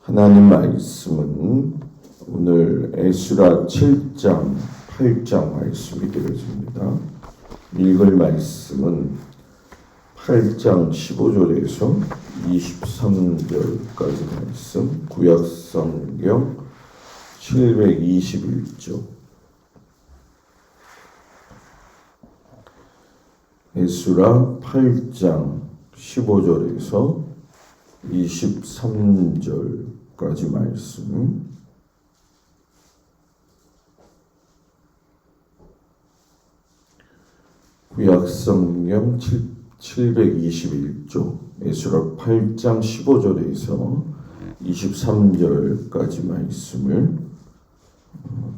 하나님 말씀은 오늘 에스라 7장, 8장 말씀이 되어집니다. 읽을 말씀은 8장 15절에서 23절까지 말씀, 구약성경 721쪽. 에스라 8장 15절에서 23절까지 말씀. 구약성경 721쪽 에스라 8장 15절에서 23절까지 말씀을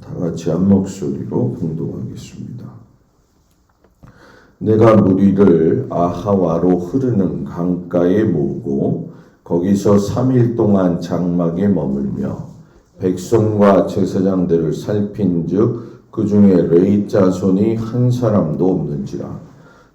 다 같이 한 목소리로 봉독하겠습니다. 내가 무리를 아하와로 흐르는 강가에 모으고 거기서 3일 동안 장막에 머물며 백성과 제사장들을 살핀즉 그 중에 레위 자손이 한 사람도 없는지라.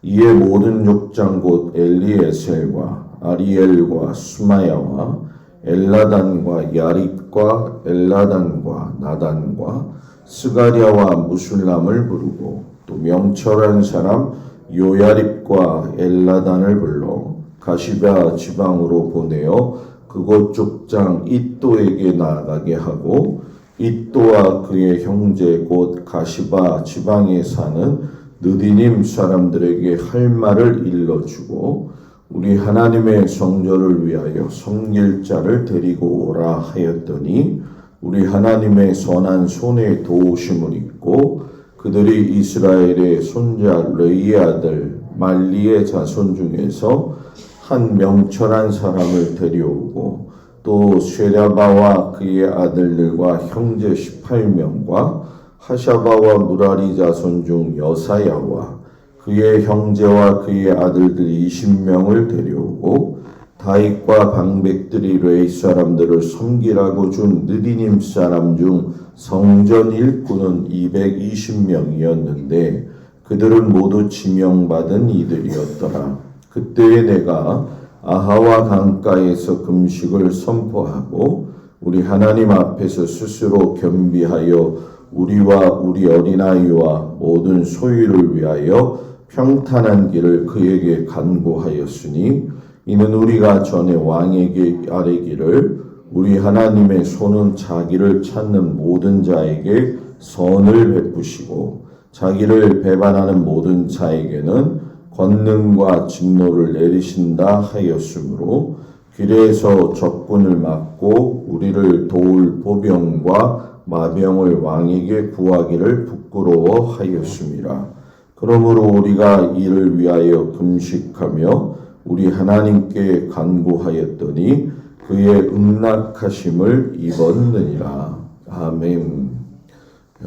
이에 모든 족장 곧 엘리에셀과 아리엘과 수마야와 엘라단과 야립과 엘라단과 나단과 스가랴와 무술람을 부르고 또 명철한 사람 요야립과 엘라단을 불러 가시바 지방으로 보내어 그곳 족장 잇도에게 나아가게 하고 잇도와 그의 형제 곧 가시바 지방에 사는 느디님 사람들에게 할 말을 일러주고 우리 하나님의 성전을 위하여 섬길 자를 데리고 오라 하였더니 우리 하나님의 선한 손에 도우심을 입고 그들이 이스라엘의 손자 레이의 아들 말리의 자손 중에서 한 명철한 사람을 데려오고 또 쉐랴바와 그의 아들들과 형제 18명과 하샤바와 무라리 자손 중 여사야와 그의 형제와 그의 아들들 20명을 데려오고 다윗과 방백들이 레위 사람들을 섬기라고 준 느디님 사람 중 성전 일꾼은 220명이었는데 그들은 모두 지명받은 이들이었더라. 그때에 내가 아하와 강가에서 금식을 선포하고 우리 하나님 앞에서 스스로 겸비하여 우리와 우리 어린아이와 모든 소유를 위하여 평탄한 길을 그에게 간구하였으니 이는 우리가 전에 왕에게 아뢰기를 우리 하나님의 손은 자기를 찾는 모든 자에게 선을 베푸시고 자기를 배반하는 모든 자에게는 권능과 진노를 내리신다 하였으므로 길에서 적군을 막고 우리를 도울 보병과 마병을 왕에게 구하기를 부끄러워하였습니다. 그러므로 우리가 이를 위하여 금식하며 우리 하나님께 간구하였더니 그의 응낙하심을 입었느니라. 아멘.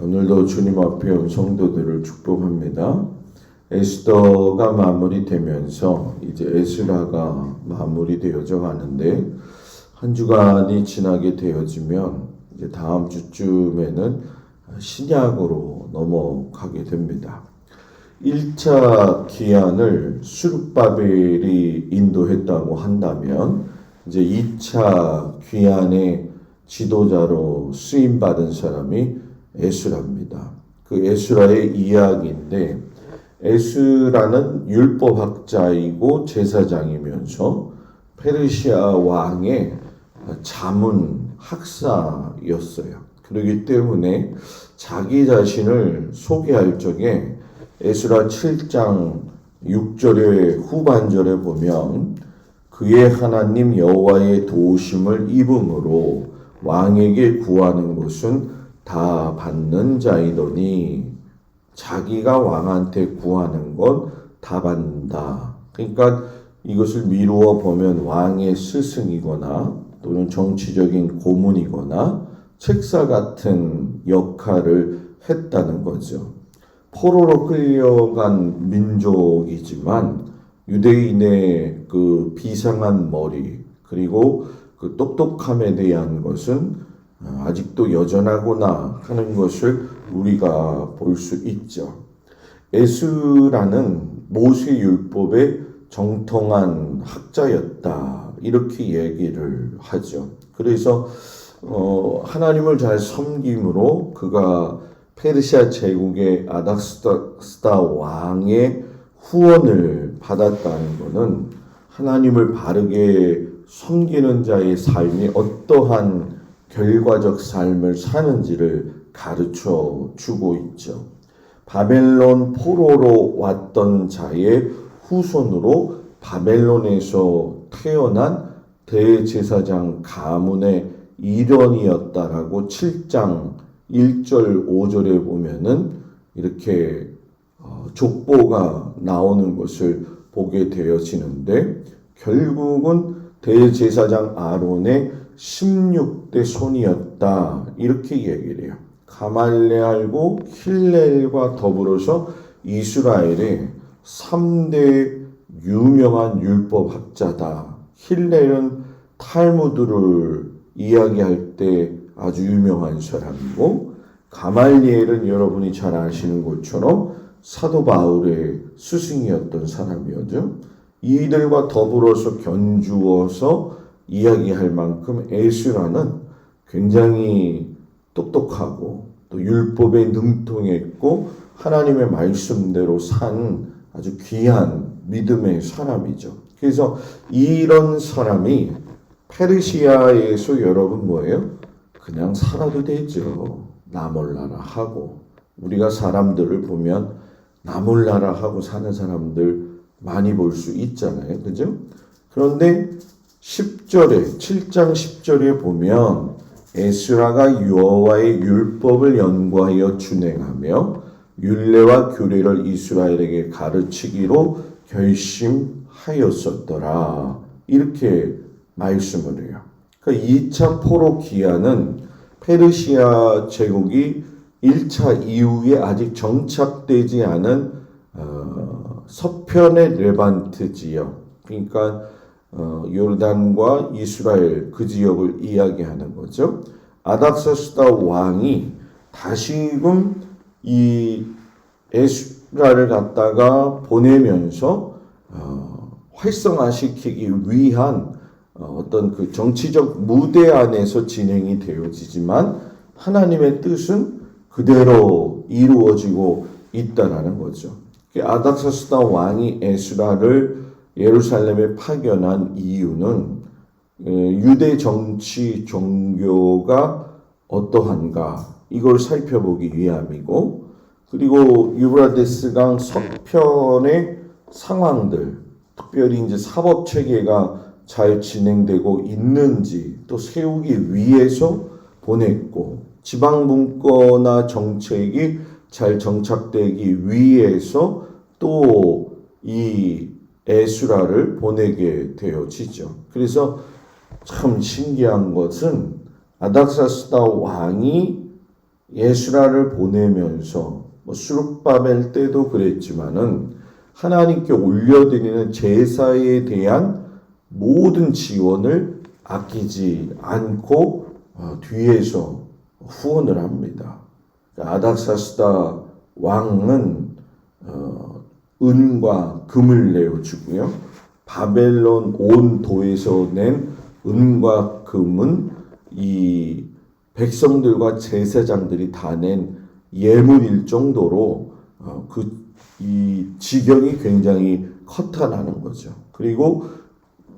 오늘도 주님 앞에 온 성도들을 축복합니다. 에스더가 마무리되면서 이제 에스라가 마무리되어져 가는데 한 주간이 지나게 되어지면 이제 다음 주쯤에는 신약으로 넘어가게 됩니다. 1차 기한을 스룹바벨이 인도했다고 한다면 이제 2차 기한의 지도자로 쓰임받은 사람이 에스라입니다. 그 에스라의 이야기인데 에스라는 율법학자이고 제사장이면서 페르시아 왕의 자문 학사였어요. 그렇기 때문에 자기 자신을 소개할 적에 에스라 7장 6절의 후반절에 보면 그의 하나님 여호와의 도우심을 입음으로 왕에게 구하는 것은 다 받는 자이더니 자기가 왕한테 구하는 건 다 받는다. 그러니까 이것을 미루어 보면 왕의 스승이거나 또는 정치적인 고문이거나 책사 같은 역할을 했다는 거죠. 포로로 끌려간 민족이지만 유대인의 그 비상한 머리 그리고 그 똑똑함에 대한 것은 아직도 여전하구나 하는 것을 우리가 볼 수 있죠. 에스라는 모세율법의 정통한 학자였다 이렇게 얘기를 하죠. 그래서 하나님을 잘 섬김으로 그가 페르시아 제국의 아닥사스다 왕의 후원을 받았다는 것은 하나님을 바르게 섬기는 자의 삶이 어떠한 결과적 삶을 사는지를 가르쳐 주고 있죠. 바벨론 포로로 왔던 자의 후손으로 바벨론에서 태어난 대제사장 가문의 일원이었다라고 7장 1절 5절에 보면은 이렇게 족보가 나오는 것을 보게 되어지는데, 결국은 대제사장 아론의 16대 손이었다 이렇게 얘기를 해요. 가말레알과 힐렐과 더불어서 이스라엘의 3대 유명한 율법학자다. 힐렐은 탈무드를 이야기할 때 아주 유명한 사람이고, 가말리엘은 여러분이 잘 아시는 것처럼 사도 바울의 스승이었던 사람이었죠. 이들과 더불어서 견주어서 이야기할 만큼 에스라는 굉장히 똑똑하고 또 율법에 능통했고 하나님의 말씀대로 산 아주 귀한 믿음의 사람이죠. 그래서 이런 사람이 페르시아에서 여러분 뭐예요? 그냥 살아도 되죠. 나 몰라라 하고. 우리가 사람들을 보면 나 몰라라 하고 사는 사람들 많이 볼 수 있잖아요. 그죠? 그런데 10절에 7장 10절에 보면 에스라가 여호와의 율법을 연구하여 준행하며 율례와 규례를 이스라엘에게 가르치기로 결심하였었더라. 이렇게 말씀을 해요. 그러니까 2차 포로 기한은 페르시아 제국이 1차 이후에 아직 정착되지 않은 서편의 레반트 지역, 그러니까 요르단과 이스라엘 그 지역을 이야기하는 거죠. 아닥사스다 왕이 다시금 이 에스라를 갖다가 보내면서 활성화시키기 위한 어떤 그 정치적 무대 안에서 진행이 되어지지만 하나님의 뜻은 그대로 이루어지고 있다라는 거죠. 아닥사스다 왕이 에스라를 예루살렘에 파견한 이유는 유대 정치 종교가 어떠한가 이걸 살펴보기 위함이고, 그리고 유브라데스강 서편의 상황들, 특별히 이제 사법 체계가 잘 진행되고 있는지 또 세우기 위해서 보냈고, 지방 문화나 정책이 잘 정착되기 위해서 또 이 에스라를 보내게 되어지죠. 그래서 참 신기한 것은 아닥사스다 왕이 에스라를 보내면서 수룹바벨 때도 그랬지만은 하나님께 올려드리는 제사에 대한 모든 지원을 아끼지 않고 뒤에서 후원을 합니다. 아닥사스다 왕은 은과 금을 내어주고요. 바벨론 온 도에서 낸 은과 금은 이 백성들과 제사장들이 다 낸 예물일 정도로 이 지경이 굉장히 커다라는 거죠. 그리고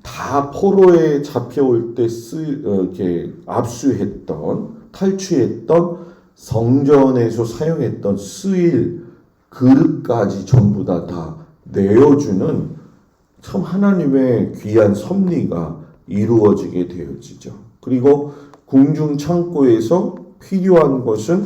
다 포로에 잡혀올 때 이렇게 압수했던 탈취했던 성전에서 사용했던 스일 그릇까지 전부 다 내어주는 참 하나님의 귀한 섭리가 이루어지게 되어지죠. 그리고 궁중 창고에서 필요한 것은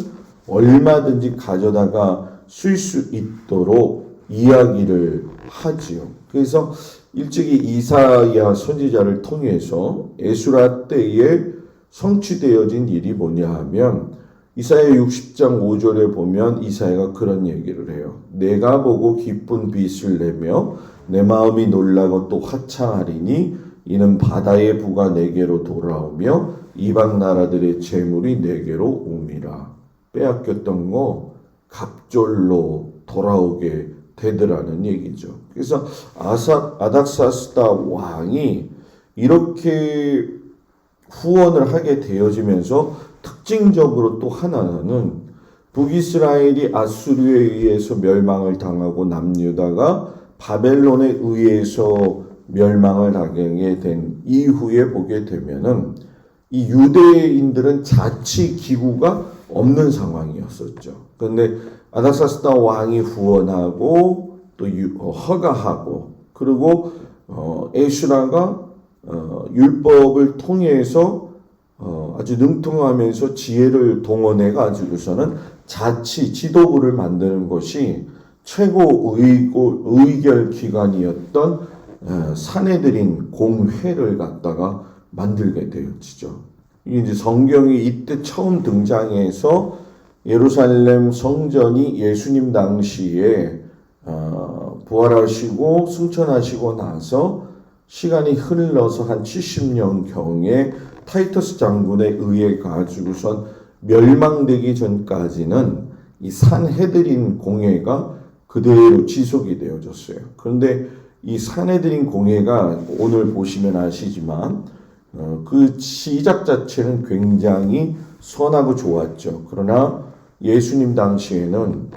얼마든지 가져다가 쓸 수 있도록 이야기를 하지요. 그래서 일찍이 이사야 선지자를 통해서 에스라 때에 성취되어진 일이 뭐냐 하면 이사야 60장 5절에 보면 이사야가 그런 얘기를 해요. 내가 보고 기쁜 빛을 내며 내 마음이 놀라고 또 화창하리니 이는 바다의 부가 내게로 돌아오며 이방 나라들의 재물이 내게로 옵니다. 빼앗겼던 거 갑절로 돌아오게 되더라는 얘기죠. 그래서 아닥사스다 왕이 이렇게 후원을 하게 되어지면서 특징적으로 또 하나는 북이스라엘이 아수르에 의해서 멸망을 당하고 남유다가 바벨론에 의해서 멸망을 하게 된 이후에 보게 되면은 이 유대인들은 자치 기구가 없는 상황이었었죠. 그런데 아닥사스다 왕이 후원하고 또 허가하고 그리고 에스라가 율법을 통해서 아주 능통하면서 지혜를 동원해 가지고서는 자치 지도부를 만드는 것이 최고 의결 기관이었던 사내들인 공회를 갖다가 만들게 되어지죠. 이게 이제 성경이 이때 처음 등장해서 예루살렘 성전이 예수님 당시에 부활하시고 승천하시고 나서 시간이 흘러서 한 70년경에 타이터스 장군에 의해 가지고선 멸망되기 전까지는 이 산헤드린 공회가 그대로 지속이 되어졌어요. 그런데 이 산헤드린 공회가 오늘 보시면 아시지만 그 시작 자체는 굉장히 선하고 좋았죠. 그러나 예수님 당시에는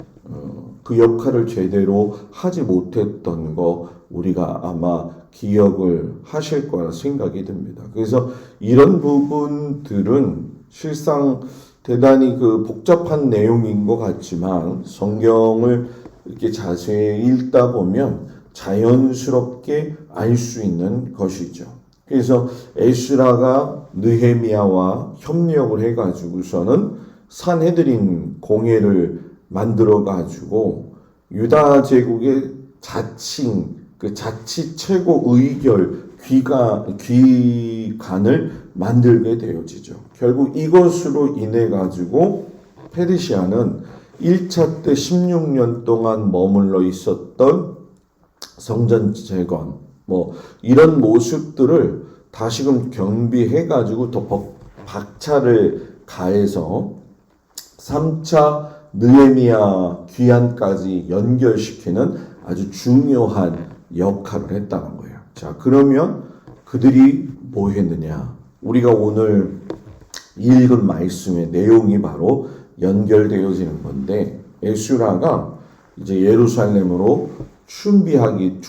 그 역할을 제대로 하지 못했던 거 우리가 아마 기억을 하실 거라 생각이 듭니다. 그래서 이런 부분들은 실상 대단히 그 복잡한 내용인 것 같지만 성경을 이렇게 자세히 읽다 보면 자연스럽게 알 수 있는 것이죠. 그래서 에스라가 느헤미야와 협력을 해가지고서는 산헤드린 공회를 만들어가지고 유다 제국의 그 자치 최고 의결 기관을 만들게 되어지죠. 결국 이것으로 인해 가지고 페르시아는 1차 때 16년 동안 머물러 있었던 성전 재건 이런 모습들을 다시금 경비해 가지고 더 박차를 가해서 3차 느헤미야 귀환까지 연결시키는 아주 중요한 역할을 했다는 거예요. 자, 그러면 그들이 뭐 했느냐? 우리가 오늘 읽은 말씀의 내용이 바로 연결되어지는 건데 에스라가 이제 예루살렘으로 출발하기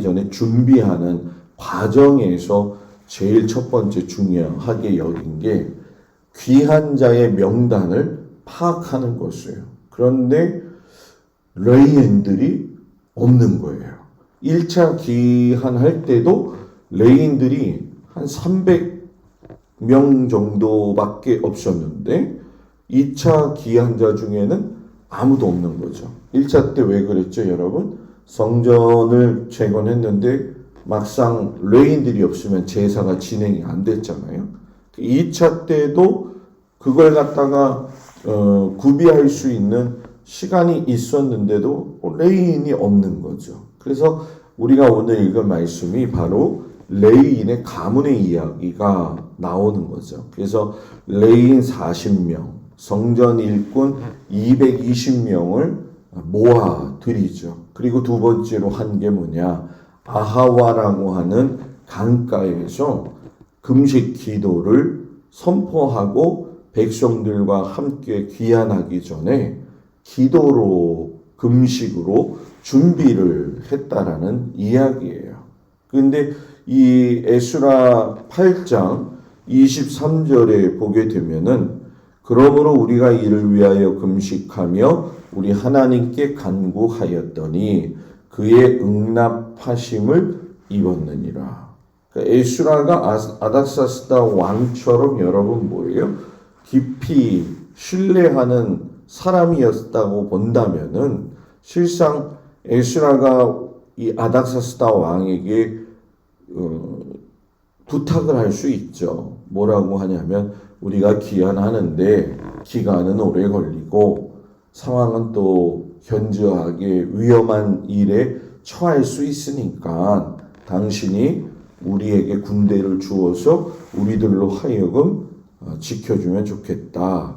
전에 준비하는 과정에서 제일 첫 번째 중요하게 여긴 게 귀한 자의 명단을 파악하는 것이에요. 그런데 레위인들이 없는 거예요. 1차 귀환할 때도 레위인들이 한 300명 정도밖에 없었는데 2차 귀환자 중에는 아무도 없는 거죠. 1차 때 왜 그랬죠, 여러분? 성전을 재건했는데 막상 레위인들이 없으면 제사가 진행이 안 됐잖아요. 2차 때도 그걸 갖다가 구비할 수 있는 시간이 있었는데도 레위인이 없는 거죠. 그래서 우리가 오늘 읽은 말씀이 바로 레위인의 가문의 이야기가 나오는 거죠. 그래서 레위인 40명, 성전 일꾼 220명을 모아들이죠. 그리고 두 번째로 한 게 뭐냐? 아하와라고 하는 강가에서 금식 기도를 선포하고 백성들과 함께 귀환하기 전에 기도로 금식으로 준비를 했다라는 이야기예요. 그런데 이 에스라 8장 23절에 보게 되면은 그러므로 우리가 이를 위하여 금식하며 우리 하나님께 간구하였더니 그의 응답하심을 입었느니라. 그러니까 에스라가 아닥사스다 왕처럼 여러분 뭐예요? 깊이 신뢰하는 사람이었다고 본다면은 실상 에스라가 이 아닥사스다 왕에게 부탁을 할 수 있죠. 뭐라고 하냐면 우리가 귀환하는데 기간은 오래 걸리고 상황은 또 현저하게 위험한 일에 처할 수 있으니까 당신이 우리에게 군대를 주어서 우리들로 하여금 지켜주면 좋겠다.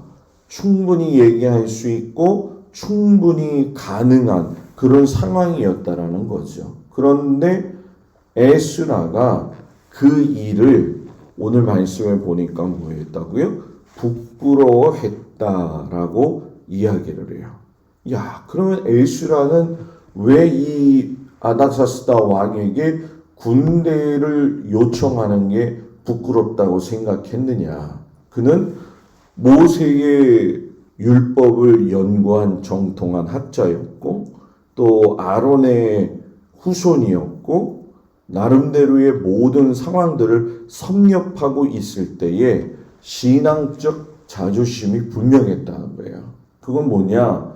충분히 얘기할 수 있고 충분히 가능한 그런 상황이었다라는 거죠. 그런데 에스라가 그 일을 오늘 말씀에 보니까 뭐였다고요? 부끄러워했다라고 이야기를 해요. 야, 그러면 에스라는 왜 이 아닥사스다 왕에게 군대를 요청하는 게 부끄럽다고 생각했느냐? 그는 모세의 율법을 연구한 정통한 학자였고 또 아론의 후손이었고 나름대로의 모든 상황들을 섭렵하고 있을 때에 신앙적 자존심이 분명했다는 거예요. 그건 뭐냐?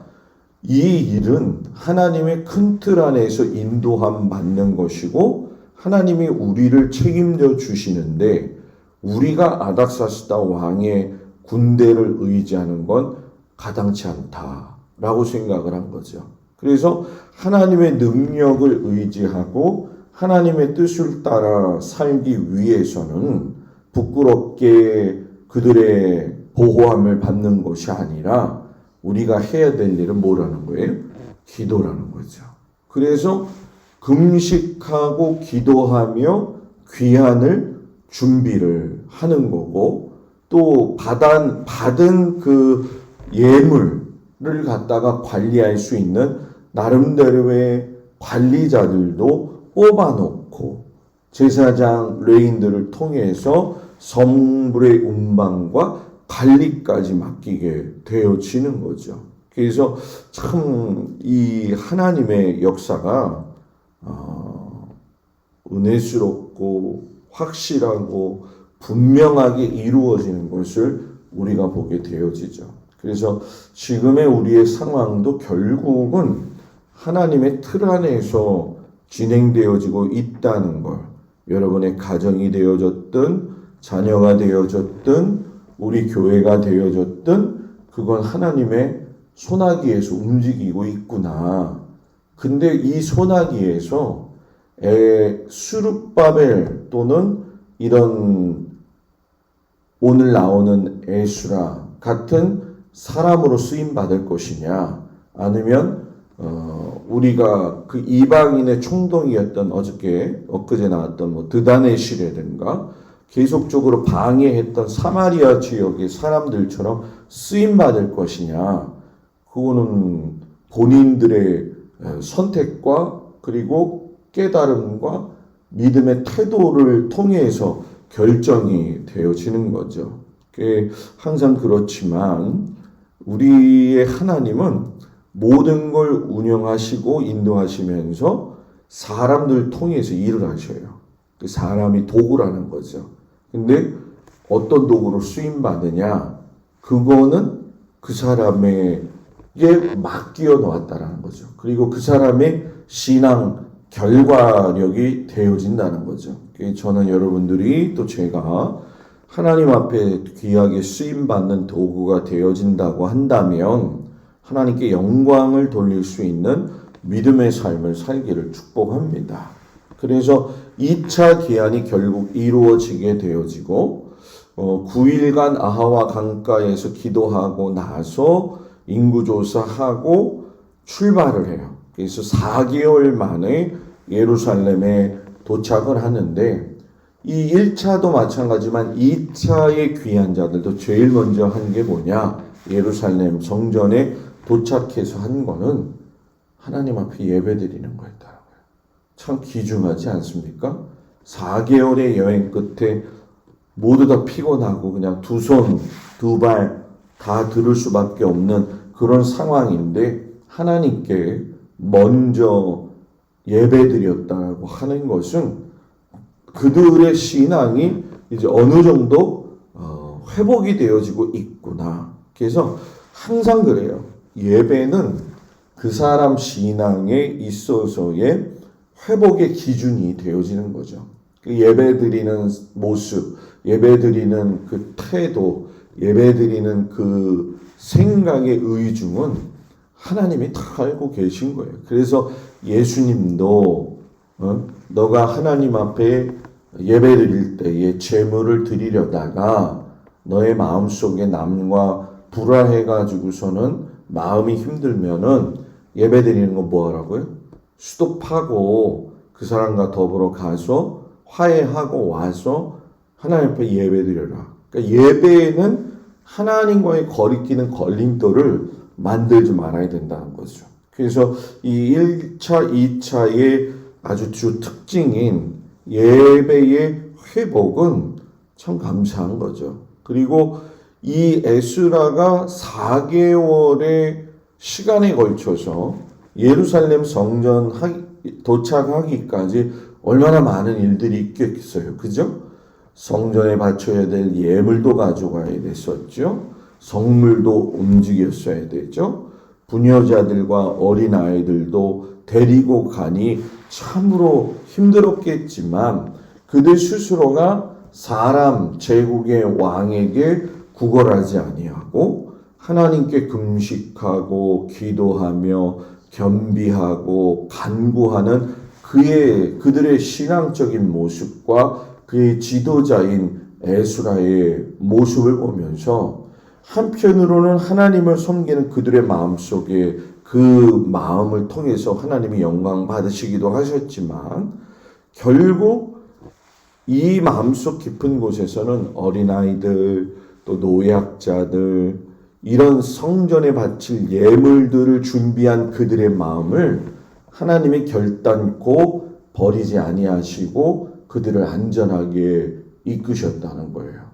이 일은 하나님의 큰 틀 안에서 인도함 맞는 것이고 하나님이 우리를 책임져 주시는데 우리가 아닥사스다 왕의 군대를 의지하는 건 가당치 않다라고 생각을 한 거죠. 그래서 하나님의 능력을 의지하고 하나님의 뜻을 따라 살기 위해서는 부끄럽게 그들의 보호함을 받는 것이 아니라 우리가 해야 될 일은 뭐라는 거예요? 기도라는 거죠. 그래서 금식하고 기도하며 귀환을 준비를 하는 거고 또 받은 그 예물을 갖다가 관리할 수 있는 나름대로의 관리자들도 뽑아놓고 제사장 레인들을 통해서 성물의 운반과 관리까지 맡기게 되어지는 거죠. 그래서 참 이 하나님의 역사가 은혜스럽고 확실하고 분명하게 이루어지는 것을 우리가 보게 되어지죠. 그래서 지금의 우리의 상황도 결국은 하나님의 틀 안에서 진행되어지고 있다는 걸 여러분의 가정이 되어졌든 자녀가 되어졌든 우리 교회가 되어졌든 그건 하나님의 소나기에서 움직이고 있구나. 근데 이 소나기에서 수룹바벨 또는 이런 오늘 나오는 에스라 같은 사람으로 쓰임 받을 것이냐 아니면 우리가 그 이방인의 총동이었던 엊그제 나왔던 뭐 드다네실이라든가 계속적으로 방해했던 사마리아 지역의 사람들처럼 쓰임 받을 것이냐 그거는 본인들의 선택과 그리고 깨달음과 믿음의 태도를 통해서 결정이 되어지는 거죠. 항상 그렇지만 우리의 하나님은 모든 걸 운영하시고 인도하시면서 사람들 통해서 일을 하셔요. 그 사람이 도구라는 거죠. 근데 어떤 도구로 쓰임 받느냐? 그거는 그 사람에게 맡겨 놓았다라는 거죠. 그리고 그 사람의 신앙 결과력이 되어진다는 거죠. 저는 여러분들이 또 제가 하나님 앞에 귀하게 쓰임 받는 도구가 되어진다고 한다면 하나님께 영광을 돌릴 수 있는 믿음의 삶을 살기를 축복합니다. 그래서 2차 기한이 결국 이루어지게 되어지고 9일간 아하와 강가에서 기도하고 나서 인구조사하고 출발을 해요. 그래서 4개월 만에 예루살렘에 도착을 하는데 이 1차도 마찬가지지만 2차의 귀한 자들도 제일 먼저 한 게 뭐냐? 예루살렘 성전에 도착해서 한 거는 하나님 앞에 예배드리는 거였더라고요. 참 귀중하지 않습니까? 4개월의 여행 끝에 모두 다 피곤하고 그냥 두 손, 두 발 다 들을 수밖에 없는 그런 상황인데 하나님께 먼저 예배드렸다라고 하는 것은 그들의 신앙이 이제 어느 정도 회복이 되어지고 있구나. 그래서 항상 그래요. 예배는 그 사람 신앙에 있어서의 회복의 기준이 되어지는 거죠. 그 예배드리는 모습, 예배드리는 그 태도, 예배드리는 그 생각의 의중은 하나님이 다 알고 계신 거예요. 그래서 예수님도 너가 하나님 앞에 예배드릴 때에 제물을 드리려다가 너의 마음속에 남과 불화해가지고서는 마음이 힘들면은 예배드리는 거 뭐 하라고요? 수도파고 그 사람과 더불어 가서 화해하고 와서 하나님 앞에 예배드려라. 그러니까 예배에는 하나님과의 거리끼는 걸림돌을 만들지 말아야 된다는 거죠. 그래서 이 1차, 2차의 아주 주 특징인 예배의 회복은 참 감사한 거죠. 그리고 이 에스라가 4개월의 시간에 걸쳐서 예루살렘 성전 도착하기까지 얼마나 많은 일들이 있겠어요. 그죠? 성전에 바쳐야 될 예물도 가져가야 됐었죠. 성물도 움직였어야 되죠. 부녀자들과 어린아이들도 데리고 가니 참으로 힘들었겠지만 그들 스스로가 사람 제국의 왕에게 구걸하지 아니하고 하나님께 금식하고 기도하며 겸비하고 간구하는 그들의 신앙적인 모습과 그의 지도자인 에스라의 모습을 보면서 한편으로는 하나님을 섬기는 그들의 마음속에 그 마음을 통해서 하나님이 영광 받으시기도 하셨지만 결국 이 마음속 깊은 곳에서는 어린아이들 또 노약자들 이런 성전에 바칠 예물들을 준비한 그들의 마음을 하나님이 결단코 버리지 아니하시고 그들을 안전하게 이끄셨다는 거예요.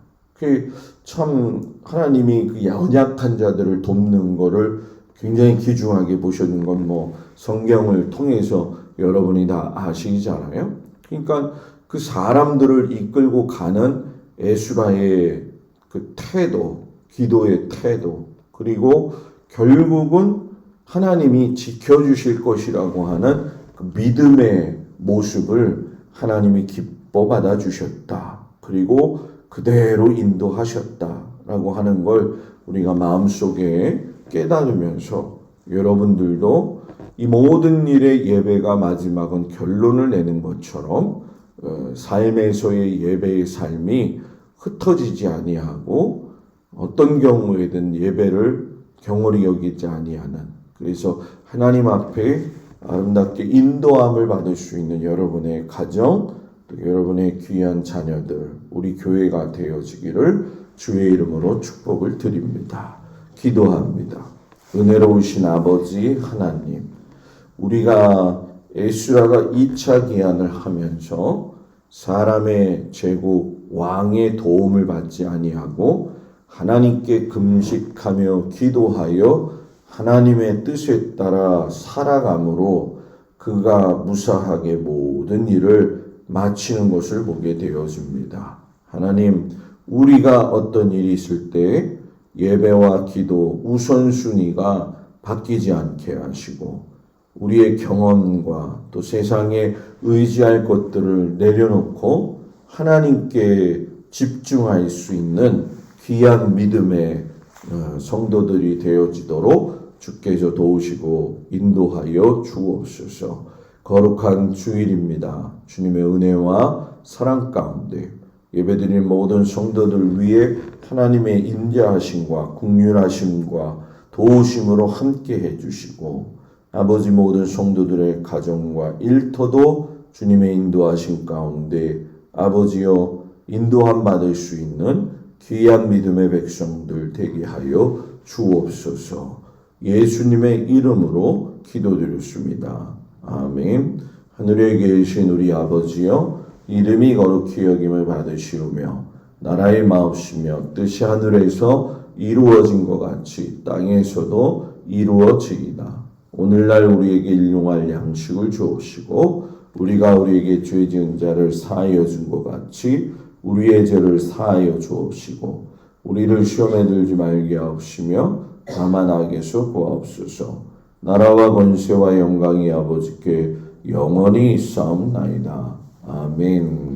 참 하나님이 그 연약한 자들을 돕는 거를 굉장히 귀중하게 보시는 건 성경을 통해서 여러분이 다 아시잖아요. 그러니까 그 사람들을 이끌고 가는 에스라의 그 태도, 기도의 태도, 그리고 결국은 하나님이 지켜주실 것이라고 하는 그 믿음의 모습을 하나님이 기뻐 받아주셨다. 그리고 그대로 인도하셨다라고 하는 걸 우리가 마음속에 깨달으면서 여러분들도 이 모든 일의 예배가 마지막은 결론을 내는 것처럼 삶에서의 예배의 삶이 흩어지지 아니하고 어떤 경우에든 예배를 경홀히 여기지 아니하는, 그래서 하나님 앞에 아름답게 인도함을 받을 수 있는 여러분의 가정, 또 여러분의 귀한 자녀들, 우리 교회가 되어지기를 주의 이름으로 축복을 드립니다. 기도합니다. 은혜로우신 아버지 하나님, 우리가 에스라가 2차 기한을 하면서 사람의 제국 왕의 도움을 받지 아니하고 하나님께 금식하며 기도하여 하나님의 뜻에 따라 살아감으로 그가 무사하게 모든 일을 마치는 것을 보게 되어집니다. 하나님, 우리가 어떤 일이 있을 때 예배와 기도 우선순위가 바뀌지 않게 하시고 우리의 경험과 또 세상에 의지할 것들을 내려놓고 하나님께 집중할 수 있는 귀한 믿음의 성도들이 되어지도록 주께서 도우시고 인도하여 주옵소서. 거룩한 주일입니다. 주님의 은혜와 사랑 가운데 예배드린 모든 성도들 위해 하나님의 인자하심과 긍휼하심과 도우심으로 함께 해주시고 아버지 모든 성도들의 가정과 일터도 주님의 인도하심 가운데 아버지여 인도함 받을 수 있는 귀한 믿음의 백성들 되게 하여 주옵소서. 예수님의 이름으로 기도드렸습니다. 아멘. 하늘에 계신 우리 아버지여, 이름이 거룩히 여김을 받으시오며 나라의 마옵시며 뜻이 하늘에서 이루어진 것 같이 땅에서도 이루어지이다. 오늘날 우리에게 일용할 양식을 주옵시고 우리가 우리에게 죄 지은 자를 사하여 준 것 같이 우리의 죄를 사하여 주옵시고 우리를 시험에 들지 말게 하옵시며 다만 악에서 구하옵소서. 나라와 권세와 영광이 아버지께 영원히 있사옵나이다. 아멘.